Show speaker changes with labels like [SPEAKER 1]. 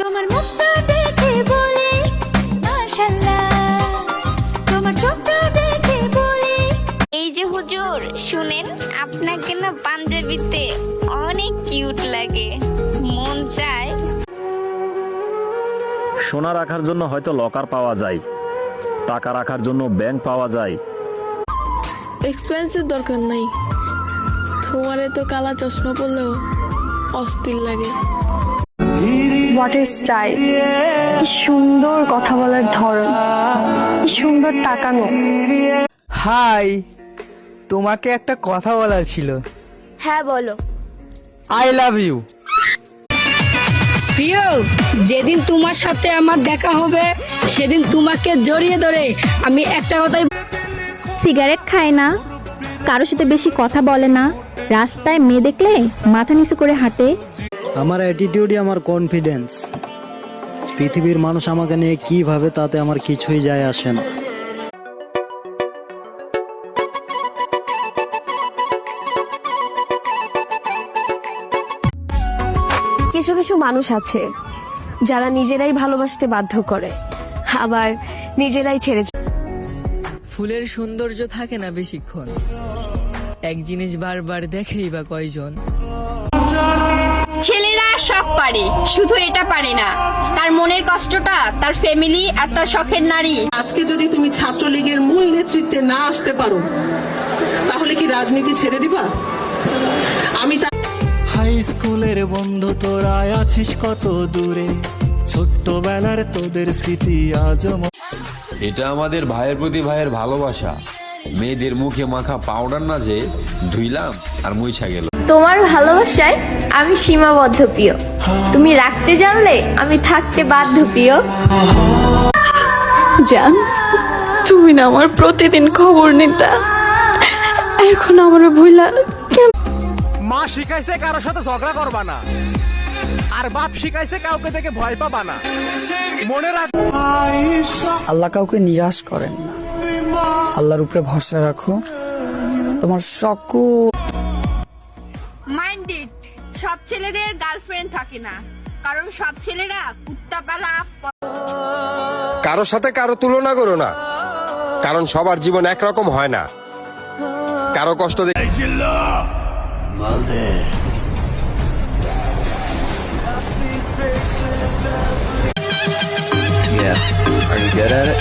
[SPEAKER 1] তোমার মুখটা দেখে বলি মাশাআল্লাহ, তোমার চোখটা দেখে বলি।
[SPEAKER 2] এই যে হুজুর শুনেন, আপনাকে না পাঞ্জাবিতে অনেক কিউট লাগে, মন চায়।
[SPEAKER 3] সোনা রাখার জন্য হয়তো লকার পাওয়া যায়, টাকা রাখার জন্য ব্যাংক পাওয়া যায়।
[SPEAKER 4] এক্সপেন্সের দরকার নাই, তোমারে তো কালা চশমা পরলেও অস্থির লাগে।
[SPEAKER 5] হোয়াট ইজ স্টাইল, কি সুন্দর কথা বলার ধরন, কি সুন্দর তাকানো।
[SPEAKER 6] হাই, তোমাকে একটা কথা বলার ছিল।
[SPEAKER 5] হ্যাঁ বলো।
[SPEAKER 6] I love you.
[SPEAKER 7] প্রিয়, যেদিন তোমার সাথে আমার দেখা হবে সেদিন তোমাকে জড়িয়ে ধরে আমি একটা কথাই।
[SPEAKER 8] সিগারেট খায় না, কারোর সাথে বেশি কথা বলে না, রাস্তায় মেয়ে দেখলে মাথা নিচু করে হাঁটে।
[SPEAKER 9] আমার অ্যাটিটিউডই আমার কনফিডেন্স। পৃথিবীর মানুষ আমাকে নিয়ে কি ভাবে তাতে আমার কিছুই যায় আসে না।
[SPEAKER 5] কিছু কিছু মানুষ আছে যারা নিজেরাই ভালোবাসতে বাধ্য করে, আবার নিজেরাই ছেড়ে।
[SPEAKER 10] ফুলের সৌন্দর্য থাকে না বেশিক্ষণ, এক জিনিস বারবার দেখেই বা কয়জন।
[SPEAKER 7] ছেলেরা সব পারে, শুধু এটা পারে না, তার মনের কষ্টটা তার ফ্যামিলি আর তার শখের নারী।
[SPEAKER 11] আজকে যদি তুমি ছাত্রলীগের মূল নেতৃত্বে না আসতে পারো, তাহলে কি রাজনীতি ছেড়ে দিবা? আমি
[SPEAKER 9] হাই স্কুলের বন্ধু তোরা আছিস কত দূরে, ছোট্টবেলার তোদের স্মৃতি আজও।
[SPEAKER 12] এটা আমাদের ভাইয়ের প্রতি ভাইয়ের ভালোবাসা। মেয়েদের মুখে মাখা পাউডার না যে ধুইলাম আর মুইছা গেল।
[SPEAKER 5] তোমার ভালোবাসায় আমি সীমাবদ্ধ প্রিয়, তুমি রাখতে জানলে আমি থাকতে বাধ্য প্রিয়।
[SPEAKER 4] জান, তুমি না আমার প্রতিদিন খবর নিতা, এখন আমার ভুলা।
[SPEAKER 6] মা শিখাইছে কারোর সাথে ঝগড়া করবা না, আর বাপ শিখাইছে কাউকে দেখে ভয় পাবা না। মনে রাখ,
[SPEAKER 9] আল্লাহ কাউকে নিরাশ করেন না, আল্লাহর উপরে ভরসা রাখো। তোমার সকল
[SPEAKER 7] মাইন্ডেড, সব ছেলেদের গার্লফ্রেন্ড থাকে না, কারণ সব ছেলেরা কুত্তা পালা।
[SPEAKER 13] কারোর সাথে কারো তুলনা করো না, কারণ সবার জীবন একরকম হয় না। কারো কষ্ট
[SPEAKER 6] Yeah, are you good at it?